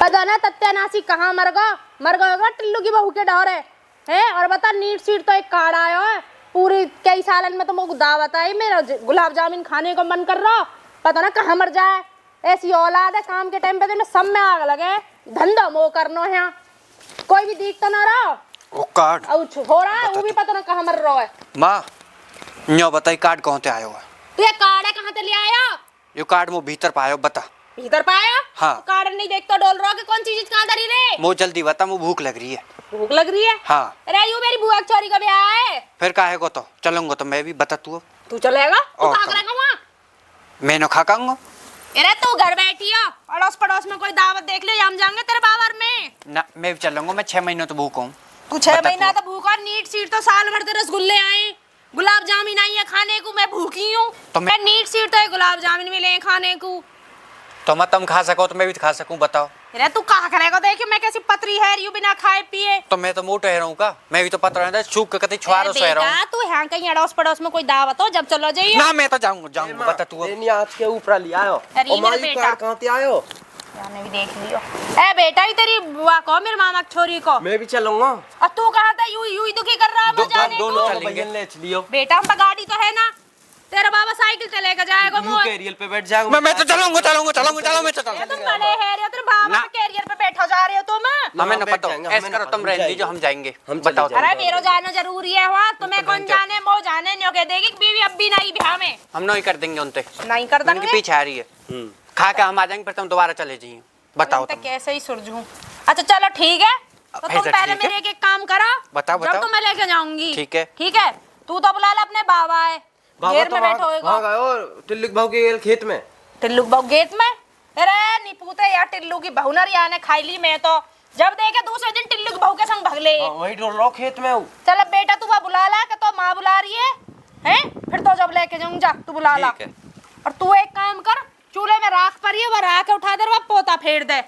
पता ना सत्यानाशी कहाँ मर गया होगा टिल्लू की बहू के डर है। और बता नीट सीट तो एक कार्ड आया है पूरी कई सालन में, तो मुझे दावत आई मेरा गुलाब जामुन खाने को मन कर रहा, पता ना कहाँ मर जाए। ऐसी औलाद है काम के टाइम पे तो सब में आग लगे, धंधा मोह करनो है, कोई भी दिख तो ना रहा वो कार्ड हो रहा है, वो भी पता ना कहाँ मर रहा है। माँ न्यो बताई कार्ड कहाँ ते आयो है? तू ये कार्ड है कहाँ से ले आया? यो कार्ड मो भीतर पायो बता। भीतर पाया? हाँ। तो कार्ड नहीं देखता डोल रहा कि कौन सी चीज कहाँ धरी रे? मो जल्दी बता, मो भूख लग रही है। भूख लग रही है? हाँ। अरे यू मेरी बुआ की चोरी का ब्याह है। फिर काहे को तो चलूंगा तो मैं भी बता तू चलेगा? तू और क्या तो। करेगा वहाँ? मैं न खा खाऊंगा। अरे तू घर बैठी हो, अड़ोस पड़ोस में कोई दावत देख ले, हम जाएंगे तेरे बाबर में। ना मैं भी चलूंगा, मैं 6 महीनों तो भूखा हूँ। तू 6 महीना तो भूखा, नीट सीट तो साल भर तेरे रसगुल्ले आए, गुलाब जामुन आई है खाने को, मैं भूखी हूँ। तो मैं नीट सीट तो गुलाब जामुन मिले खाने को। तो मैं तुम खा सको तो मैं भी खा सकूं, बताओ। अरे तू कहाँ करेगा? देखियो मैं कैसी पतरी है यू बिना खाए पिए। तो मैं तो मोटे रहा हूँ का, मैं भी तो पता रहता सूख के कति छुआरो सह रहा हूँ। तू यहाँ कहीं अड़ोस पड़ोस में कोई दावत हो जब चलो जाइए ना मैं तो जाऊंगा बता तू। आज के ऊपर ले आयो अरे मेरा बेटा कहाँ से आयो? जाने भी देख लियो। ए बेटा ही तेरी बुआ को, मेरे मामा की छोरी को। मैं भी चलूंगा। और तू कहाँ था? यू ही दुखी कर रहा है जाने को। दोनों चलेंगे। ले चलियो। बेटा हम पे गाड़ी तो है ना, तेरा बाबा साइकिल से लेकर जाएगा। यू कैरियर पे बैठ जाओ। मैं तो चलूंगा मैं तो ये तुम बड़े हैं रे, तेरे बाबा के कैरियर पे बैठो जा रहे हो तुम। हमें न बैठ पता, जाएंगे, ऐसे हमें करो न तुम पता, रहने दीजिए, हम जाएंगे। हम चले बताओ। जाएंगे। अरे मेरो जाना जरूरी है वहाँ, तुम्हें कौन जाने मो जाने न्यो कह देगी बीवी अब भी नहीं ब्याह में। हम नहीं कर देंगे उनसे, नहीं कर उनके देंगे। पीछे आ रही है। खा के हम आ जाएंगे, फिर तुम दोबारा चले जाइए। बताओ तो तुम। कैसे ही सुरझूं। अच्छा चलो ठीक है, तो तुम ऐसा पहले ठीक है। मेरे एक काम करो। बताओ, जब बताओ। तो मैं लेके जाऊंगी। ठीक है। ठीक है, तू तो बुला ले अपने बाबा है, घेर में बैठो वहाँ गयो टिल्लू बहू के खेत में। टिल्लू बहू गेट में। अरे नहीं पूछते यार, टिल्लू की बहू नरिया ने खाई ली। मैं तो जब देखे दूसरे दिन टिल्लू की बहू के संग भग ले। वही डोल रहा खेत में। चल अब बेटा तू वहाँ बुला ला, कि तो माँ बुला रही है हैं? फिर तो जब लेके जाऊंगी, जा तू बुला ला। ठीक है। और तू एक काम कर, चूल्हे में राख पड़ी है, वो राख उठा दे, वह पोता फेर दे।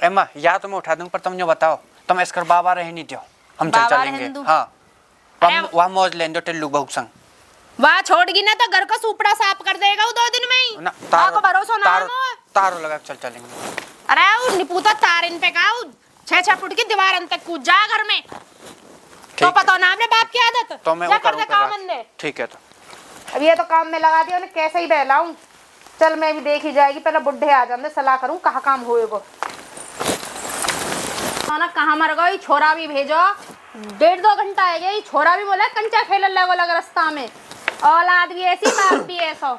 एम्मा या तो मैं उठा दूंगा, पर तुम जो बताओ, तुम इसकर बाबा रह नहीं दो, हम चल बाबा चलेंगे। रहने दूं। हाँ अरे वहाँ मौज लें दो टिल्लू बहू संग। वहाँ छोड़गी ना तो घर का सुपड़ा साफ कर देगा वो 2 दिन में ही। ना आपको भरोसा ना है? तारो लगा के चल चलेंगे। अरे वो निपुता तार इन पे का 6-6 फुट की दीवार अंत तक कूद जा घर में। तो पता ना अपने बाप की आदत। तो मैं क्या वो कर दे काम करूँगा। अंदे। ठीक है तो अब ये तो काम में लगा दिया, उन्हें कैसे ही बहलाऊं। चल मैं भी देखी जाएगी, पहले बुढ़े आ जाते सलाह करूं कहाँ काम होएगा। ना कहाँ मर गई, छोरा भी भेजो। 1.5-2 घंटा है गई, छोरा भी बोला कंचा खेलने लगो लग रास्ता में। औलाद भी ऐसी, बाप भी ऐसा।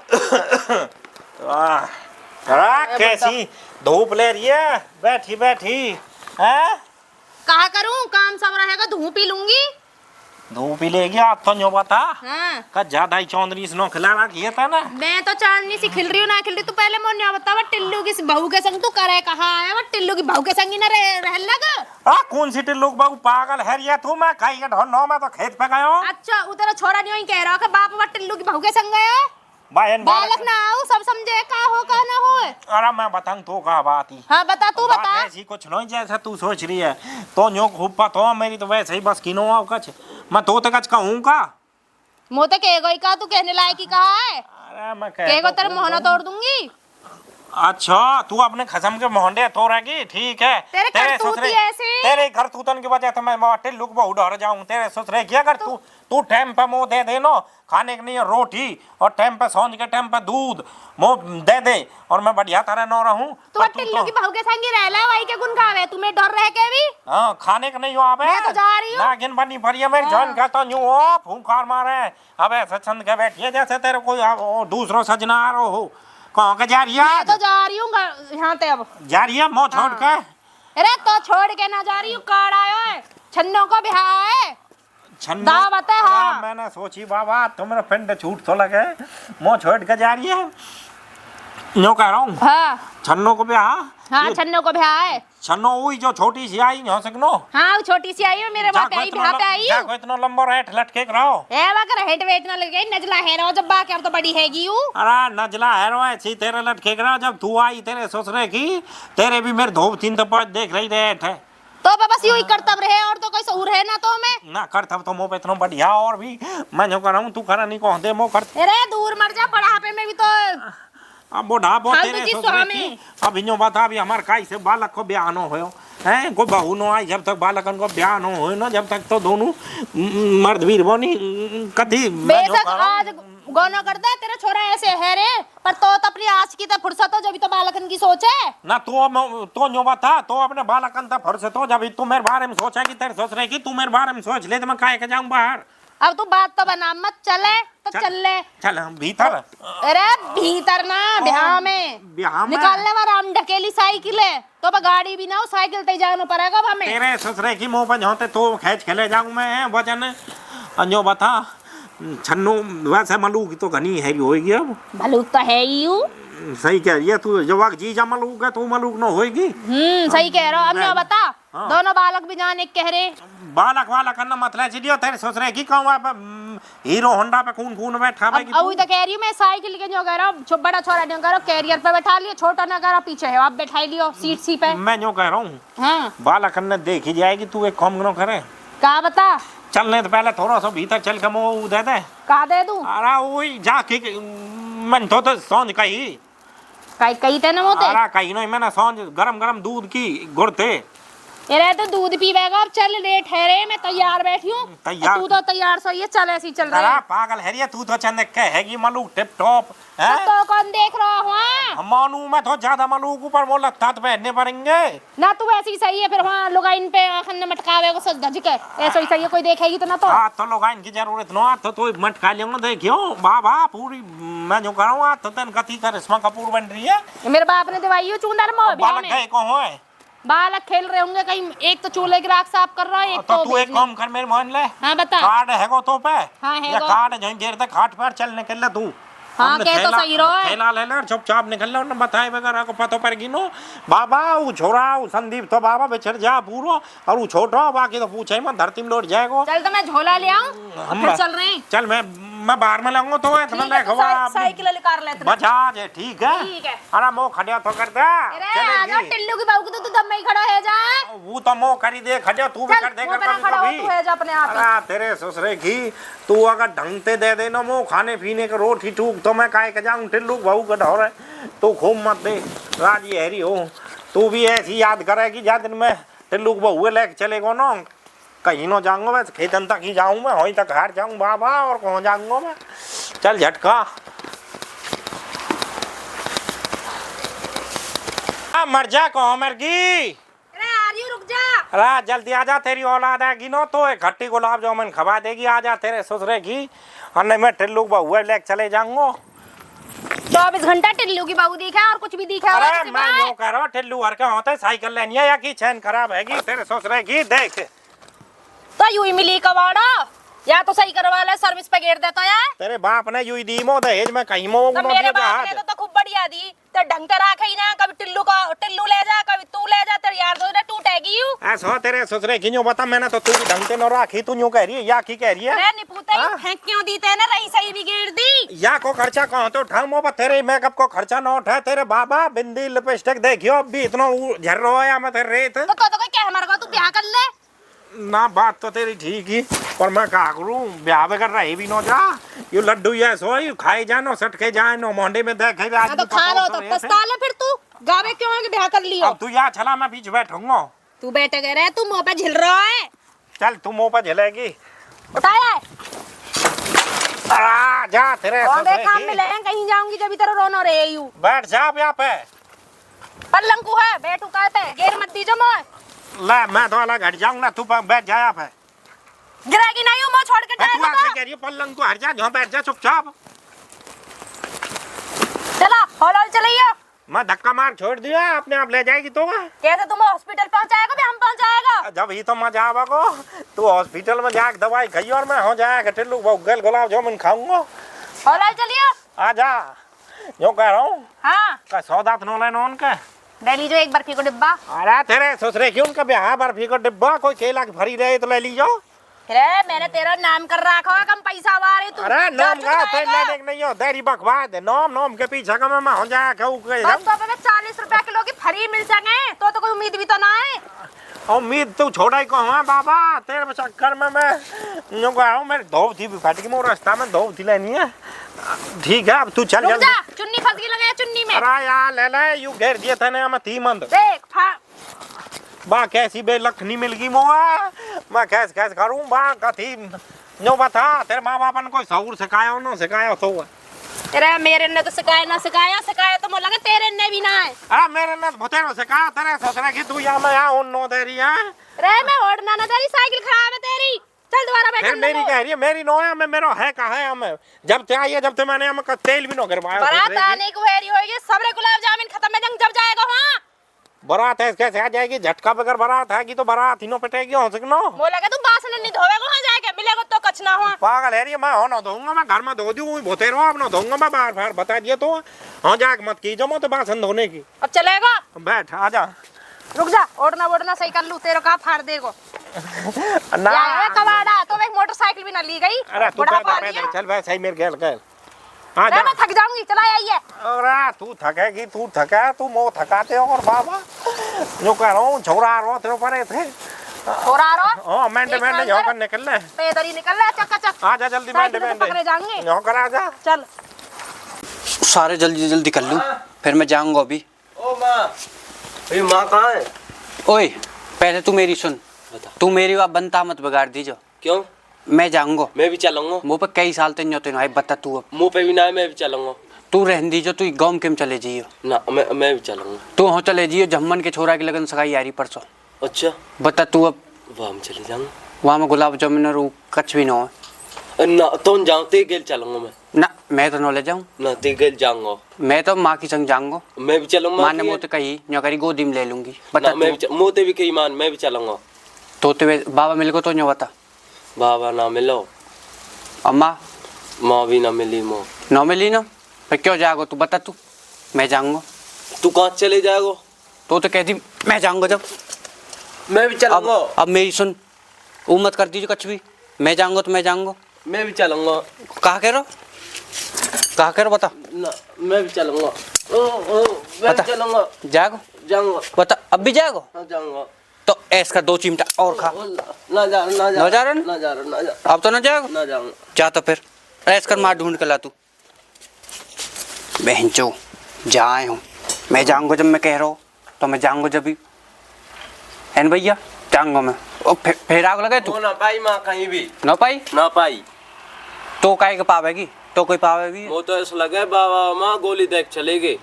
कैसी धूप ले रही है बैठी बैठी है? कहा करूं, काम सब रहेगा, धूप पी लूंगी। धूप ही लेगी आप तो न्यो बता हाँ। का ज्यादा ही चौंदरी स्नो खिलाना किया था ना। मैं तो चांदनी सी खिल रही हूँ ना खिल रही, तू पहले मोन्या बता, वो टिल्लू की बहू के संग तू करे कहाँ है? वो टिल्लू की बहू के संग ही ना रह लगा। कौन सी टिल्लू बाबू पागल है रिया तू? मैं कहीं के ढोनो में तो खेत पे गयो। अच्छा उधर छोरा नहीं कह रहा कि बाप वो टिल्लू की बहू के संग गया। बहन बालक ना आओ, सब समझे का हो का ना हो। अरे मैं बताऊं तो का बात ही। हाँ बता, तू बात बता। ऐसी कुछ नहीं जैसा तू सोच रही है। तो न्यो खूब पता मेरी तो वैसे ही बस किनो आओ कछ मैं तो कछ कहूं का। मोते कहेगा का तू कहने लायक ही कहा है? अरे मैं कहेगा तेरे मोहना तोड़ दूंगी। अच्छा तू अपने खसम के मोहंडे तोड़ेगी, ठीक है। तेरे करतूत ही ऐसे। तेरे करतूतन की वजह से मैं माटे लुक बहुत डर जाऊं। तेरे ससुरे क्या कर तू टाइम पे मुंह दे देनो खाने के लिए रोटी, और टाइम पे सांझ के टाइम पे दूध मुंह दे दे, और मैं बढ़िया तरह न रहूं। तू टिल्लू की बहू के संग ही रहला, वही के गुण गावे, तुम्हें डर रह के भी। हां खाने के नहीं हो आवे। मैं तो जा रही हूं। नागिन बनी भरिया मेरी जान का तो न्यू ओ फूंकार मारे। अबे सचंद के बैठिए जैसे तेरे कोई दूसरो सजना आ रहो हो। कहां के जा रही है? मैं तो जा रही हूँ यहाँ ते अब। जा रही है मुंह छोड़ के? अरे तो छोड़ के ना जा रही हूँ, कार्ड आयो है, छन्नों को ब्याह है। दावत है। हाँ मैंने सोची बाबा तुम्हारा पिंड छूट तो लगे, मुंह छोड़ के जा रही है। न्यो कह रहा हूँ। हाँ छन्नो को ब्याह। हाँ छन्नों को ब्याह है। छन्नो वही जो छोटी सी आई हो सकनो। हाँ वो छोटी सी आई है, मेरे बाप आई ब्याह पे आई हूँ। इतना लंबा रेट लटके रहो। ए वाकर हेट वेट ना लगे, नजला है रहो जब बाकी अब तो बड़ी हैगी हूँ। अरे नजला है रो ऐसी तेरे लटके रहो। जब तू आई तेरे ससुरे की, तेरे भी मेरे धोप तीन तो देख रही थे। तो बस यूं ही करतब रहे, और तो कोई सहूर है ना तो मैं ना करतब तो मुँह पे इतना बढ़िया। और भी मैं जो कर रहा हूँ तू करा नहीं कह दे मुँह कर। अरे दूर मर जा, बढ़ापे में भी तो अब बुढ़ापो फालतू तेरे की ससुरे स्वामी। की अब इनो बता भी हमार काई से बालक को ब्याह न होयो हैं कोई बहू न आई जब तक बालकन को ब्याह न होयो ना जब तक तो दोनों मर्द वीर बनी कदी बेशक आज गौना कर दे तेरा छोरा ऐसे है रे पर तो अपनी आज की तो फुर्सत हो जब तो बालकन की सोच है ना तो न्यो बता तो अपने बालकन ता फर्ज तो जब तू मेरे बारे में सोचेगी तेरे ससुरे की तू मेरे बारे में सोच ले तो मैं काहे के जाऊं बाहर अब तू बात तो बना मत चले तो चल ले चल हम भीतर अरे भीतर ना ब्याह में निकालने वाला हम ढकेली साइकिल है तो अब गाड़ी भी ना हो साइकिल ते जाना पड़ेगा अब हमें तेरे ससुरे की मुंह पर होते तो खींच के ले जाऊं मैं वजन अन्यो बता छन्नू वैसे मलूक तो घनी है होगी अब भलूक तो है ही हूँ सही कह रही है तू जवाक जीजा मलूक है तू मलूक न होगी सही कह रहा हूँ अब मैं- क्या बता हाँ। दोनों बालक भी जान एक कह रहे बालक वाला करना मतलब चलियो तेरे ससुरे की कहूँ आप हीरो होंडा पे कौन कौन बैठा अब वही तो कह रही हूँ मैं साइकिल के जो कह रहा हूँ बड़ा छोरा जो कह रहा हूँ कैरियर पे बैठा लियो छोटा ना कह रहा पीछे है आप बैठा लियो सीट सी पे मैं जो कह रहा हूँ हाँ बालक ने देखी जाएगी तू एक काम न करे कहा बता चलने तो पहले थोड़ा सा भीतर चल के मुँह दे दे कहा दे दूं अरे वही जाके मन तो समझ कही कई कई तेने मोते अरे कहीं नहीं मैंने समझ गरम गरम दूध की गुड़ते ये रहे तो दूध पीवेगा अब चल लेट है रे मैं तैयार बैठी हूँ तैयार? तू तो तैयार सो ये चल ऐसी चल रहा अरे है पागल है रे तू तो चंद कहेगी मलूक टिप टॉप है तो कौन देख रहा हुआ मानू मैं तो ज्यादा मलूक ऊपर वो लगता तो पहनने पड़ेंगे ना तू ऐसी सही है फिर वहाँ लोग इन पे आखन मटकावे को सज धज के ऐसा ही सही है कोई देखेगी तो ना तो हाँ तो लोग इनकी जरूरत न तो तू मटका लेंगे देखियो बाबा पूरी मैं जो कर रहा हूँ तो तेन कथी कर इसमें कपूर बन रही है मेरे बाप ने दिवाई चूंदर मोह बालक गए कौन है बालक खेल रहे होंगे कहीं एक तो चूल्हे की राख साफ कर रहा है एक तो तो तू एक काम कर मेरे मान ले हाँ बता कार्ड है को तो पे हाँ, है ये गो। कार्ड जहीं गिर दे खाट पर चल निकल ले तू हाँ, हमने कह तो थैला- सही रहो है। थैला ले ले चुपचाप निकल ले उन्हें बताए वगैरह को पतो पर गिनो बाबा वो छोरा वो संदीप तो बाबा बिछड़ जा पूरा और वो छोटा बाकी तो पूछे मत धरती में लौट जाएगा चल तो मैं झोला ले आऊं हम फिर चल रहे हैं चल मैं बाहर में लाऊंगा तो इतना ठीक है, तो देखवा साइकिल निकाल लेते हैं। बजाज है ठीक है ठीक है। अरे मो खड़िया तो कर दे अरे आजा टिल्लू की बहू की तो तू दम में ही खड़ा है जा वो तो मो करी दे खड़िया तू भी चल कर देगा वो मेरा कभी खड़ा हो कभी तू है जा अपने आप ही। अरे तेरे ससुरे की तू अगर ढंग से दे देना मो खाने पीने का रोटी टूक तो मैं काहे के जाऊं टिल्लू बहू का ढोर है तू खूब मत दे राजी हैरी हो तू भी ऐसी याद करेगी जा दिन में टिल्लू बहू लेके चलेगा ना कहीं ना जाऊंगा मैं खेतन तक ही जाऊं मैं वहीं तक हार जाऊं बाबा और कहाँ जाऊंगा मैं चल झटका मर जा कहो मरगी अरे आर्यू रुक जा अरे जल्दी आजा तेरी औलाद आएगी नो तो एक खट्टी गुलाब जामुन खवा देगी आजा तेरे ससुरे की और नहीं मैं टिल्लू बहुआ लेके चले जाऊंगा 24 घंटा टिल्लू की बहू दिखा और कुछ भी दिखा हुआ अरे किसी मैं में। यूं कह रहा हूँ टिल्लू हर के होते साइकिल लेनी है या की चैन खराब हैगी तेरे ससुरे की देख तो यूं ही मिली कबाड़ा या तो सही करवा ले सर्विस पे घेर देता यार तेरे बाप ने यूं दी मो दहेज में कहीं मो तो मेरे बाप ने तो खूब बढ़िया दी तो ढंग से रखा ही ना कभी टिल्लू ले जा कभी तू ले जा तेरे यार दोस्त ने टूटेगी यू ऐसा तेरे ससुरे की यूं बता मैंने तो तू भी ढंग से न राखी तू यूं कह रही है या की कह रही है अरे निपुते हाँ? फेंक क्यों दी तेने रही सही भी घेर दी या को खर्चा कहाँ तो उठाऊं मो तेरे मेकअप को खर्चा न उठा तेरे बाबा बिंदी लिपस्टिक देखियो अब भी इतना झर रहा है मैं तेरे रेत तो कोई कह मर तू ब्याह कर ले ना बात तो तेरी ठीक ही पर मैं क्या करूं ब्याह कर रही भी नो जा ये लड्डू ये सोई खाए जानो सटके जाए नो मोंडे में देखे आज तो खा लो तो पछता ले फिर तू गावे क्यों है कि ब्याह कर लियो अब तू यहाँ चला मैं बीच बैठूंगा तू बैठे गए रहे तू मुंह पे झिल रहा है चल तू मुंह पर झलेगी उठाया है जा तेरे और ससुरे मैं काम की। में ले कहीं जाऊंगी जब तेरा रोनो रे यू बैठ जा अब यहाँ पे पलंग को है बैठू का पे घेर मत दीजो मोय ले मैं तो अलग हट जाऊंगा ना तू बैठ जा यहाँ पे गिरेगी नहीं हूँ मैं छोड़ के तू जाएगा ऐसे कह रही है पल्लंग तू हट जा यहाँ बैठ जा चुपचाप चला हॉल चलिए मैं धक्का मार छोड़ दिया अपने आप ले जाएगी तो कैसे तुम हॉस्पिटल पहुंचाएगा भी हम पहुंचाएगा जब ही तो मजा आवा को तू हॉस्पिटल में जाके दवाई खाई और मैं हो जाएगा टिल्लू गल गुलाब जामुन खाऊंगा हॉल चलिए आ जा जो कह रहा हूँ हाँ का सौदा तो न लेना उनका ले लीजो एक बर्फी को डिब्बा अरे तेरे ससुरे की उनका ब्याह बर्फी को डिब्बा कोई केला की भरी रहे तो ले लीजो अरे मैंने तेरा नाम कर रखा है कम पैसा वाले तू अरे नाम जा का चुका फिर है। लेने नहीं हो देरी बकवाद है नाम के पीछे का मैं हो जाए कहूँ बस तो पे 40 रुपया किलो की फ्री मिल सके तो कोई उम्मीद भी तो ना है उम्मीद तू छोड़ा ही को हाँ बाबा तेरे चक्कर में मैं यूँ कह रहा हूँ मेरी धोप थी भी फट गई मोर रास्ता में धोप थी लेनी है ठीक है अब तू चल रुक जल्दी जा, चुन्नी फंस गई लगे चुन्नी में। अरे यार ले ले यू घेर दिए थे ना मैं ती मंद देख बा कैसी बेलखनी मिल गई मोआ मैं कैस कैस करूँ बा कथी जो बता तेरे माँ बाप ने कोई शौर सिखाया हो ना सिखाया तो तेरे मेरे ने तो सिखाया ना सिखाया सिखाया तो मुझे लगे तेरे ने भी ना है। अरे मेरे ने भतेरो सिखाया तेरे ससुरे की तू यहाँ मैं यहाँ उन नो दे रही है रे मैं ओढ़ना ना तेरी साइकिल खराब है तेरी। चल दोबारा बैठ। फिर मेरी कह रही है मेरी नो है मैं मेरा है कहाँ है हमें जब से आई है जब से मैंने हमें तेल भी नो करवाया बारात आने को हेरी होगी सबरे गुलाब जामुन खत्म है जंग जब जाएगा वहाँ। बारात है कैसे आ जाएगी झटका बगैर बारात है कि तो बारात ही नो पिटेगी हो सकनो वो लगे तू बासन नहीं धोवेगा वहाँ जाके मिलेगा तो कचना हुआ। पागल है रही है मैं हो ना धोऊंगा मैं घर में धो दूँ भोते रहो अब ना धोऊंगा मैं बार बार बता दिया तो हाँ जाके मत कीजिए मैं तो बासन धोने की अब चलेगा बैठ आ जा रुक जा ओढ़ना वोढ़ना सही कर लूँ तेरे का फाड़ देगो ना कबाड़ा तो एक मोटरसाइकिल भी ना ली गई। अरे तू पैदल चल भाई सही मेरे गैल गैल आ जा मैं थक जाऊंगी चला आइए। अरे तू थकेगी तू थका तू मो थकाते हो और बाबा जो कह रहा हूँ छोरा रो तेरे परे थे छोरा रो हाँ मेंढे मेंढे यहाँ कर निकल ले पैदल ही निकल रहा चक आ जा जल्दी मेंढे मेंढे पकड़े जाएंगे यहाँ कर आ जा चल। सारे जल्दी जल्दी कर लूँ फिर मैं जाऊँगा अभी। ओ माँ ये माँ कहाँ है? ओए पहले तू मेरी सुन तू मेरी बात बनता मत बिगाड़ दीजो क्यों? मैं जाऊँगा मैं भी चलूंगा। मुँह पे कई साल तेन जो तेन भाई बता तू अब मुँह पे भी ना है, मैं भी चलूंगा। तू रहन दीजो तू गाँव में चले जाइयो ना मैं भी चलूंगा। तू हो चले जाइयो जम्मन के छोरा की लगन सगाई यारी परसों अच्छा बता तू अब वहाँ हम चले जाऊंगा। वहाँ में गुलाब जामुन और वो कच भी ना हो ना तो जाऊँ ते गेल चलूंगा ना मैं तो न ले जाऊँ ना ते गेल जाऊंगा मैं तो माँ की संग जाऊँगा मैं भी चलूंगा। माँ ने मुँह तो कही न्यो करी गोदी में ले लूंगी बता मैं भी मुँह ते भी कही मान मैं भी चलूंगा। तो बाबा मिल को तो न्यो बता बाबा ना मिलो अम्मा माँ भी ना मिली माँ न मिली ना फिर क्यों जाओगे तू बता तू मैं जाऊँगा तू कहाँ चले जाएगा? तो कहती मैं जाऊँगा जब मैं भी चलूंगा। अब मेरी सुन वो मत कर दीजिए कुछ भी मैं जाऊँगा तो मैं जाऊँगा मैं भी चलूंगा। कहाँ कह रहो कहाँ कह रहो बता ना मैं भी चलूंगा। मैं बता। भी चलूंगा जाओगे जाऊंगा। बता अब भी जाओगे हाँ जाऊंगा। तो ऐस का 2 चिमटा और खा ना जा ना जा रहा ना जा रहा ना जा अब तो ना जाओगे ना जाऊंगा। जा तो फिर ऐस कर मार ढूंढ कर ला तू बहन चो जा आए हूँ मैं जाऊँगा जब मैं कह रहा हूँ तो मैं जाऊँगा जब भी है न भैया जाऊँगा मैं ओ फिर आग लगे तू वो ना पाई माँ कहीं भी ना पाई ना पाई तो काहे के पावेगी तो कोई पावेगी वो तो ऐसा लगे बाबा माँ गोली देख चलेगी।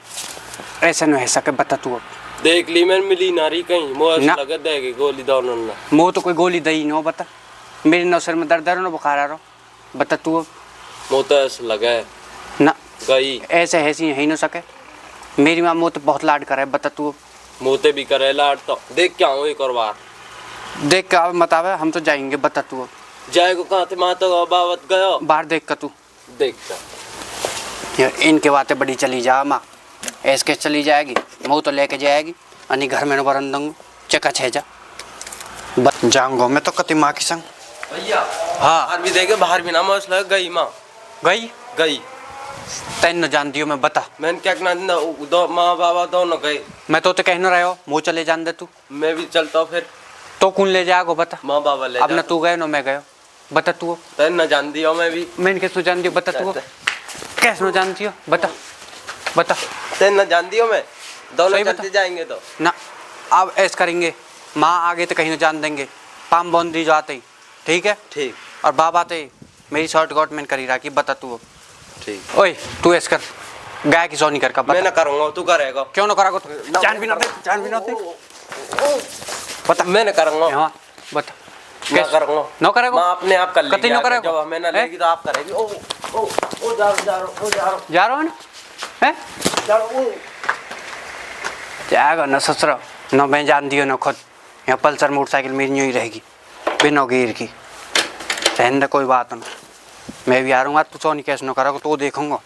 ऐसे नहीं सके बता तू अब देख ली मैंने मिली नारी कहीं वो ऐसा ना। लगे देगी गोली दोनों ना मुँह तो कोई गोली दही न हो बता मेरे नौ सर में दर्द ना बुखार आ रहा हो बता तू अब वो तो ऐसा लगे ना गई ऐसे ऐसी ही न सके मेरी माँ मुँह तो बहुत लाड करे बता तू अब मोते भी करे लाट तो देख क्या हूँ एक और बार देख के आवे मत आवे हम तो जाएंगे बता तू अब जाएगो कहाँ थे माँ तो बाबत गयो बाहर देख कर तू देख यार इनके बातें बड़ी चली जा माँ ऐसे चली जाएगी मुँह तो लेके जाएगी अनि घर में न बरन दूंगा चका छे जा जाऊंगा मैं तो कति माँ की संग भैया हाँ बाहर भी देखे बाहर भी ना मौसला गई माँ गई गई तैन न जान दियो मैं बता मैंने क्या कहना दो माँ बाबा दोनों गए मैं तो कहना रहे हो मुँह चले जान दे तू मैं भी चलता हूँ फिर तो कौन ले जाएगो बता माँ बाबा ले अब न तू गए न मैं गयो बता तू अब तेन न जान दिया मैं भी मैंने कैसे जान दियो बता तू अब कैसे न जानती हो बता बता तेन न जान दियो मैं दोनों सही बता। चलते जाएंगे तो ना अब ऐसा करेंगे माँ आगे तो कहीं न जान देंगे पाम बॉन्दी जाते ही ठीक है ठीक और बाबा आते ही मेरी शॉर्ट गॉट मैंने करी रखी बता तू अब ठीक ओए तू ऐसा कर गाय की सोनी कर का मैं बता ना करूँगा तू करेगा क्यों ना करा तो जान भी ना दे बता मैं ना करूँगा हाँ बता ना करूँगा नो करेगा माँ अपने आप कर लेगी कतई नो आगे, करेगा? जब हमें ना हैं? लेगी तो आप करेगी ओ ओ ओ जा रहा जा रहा हो ना हैं जाएगा न ससुरा न मैं जान दियो न खुद यहाँ पल्सर मोटरसाइकिल मेरी यूँ ही रहेगी बिना गियर की रहने दे कोई बात ना मैं भी आ रहा हूँ तू सोनी कैसे न करोगे तो देखूंगा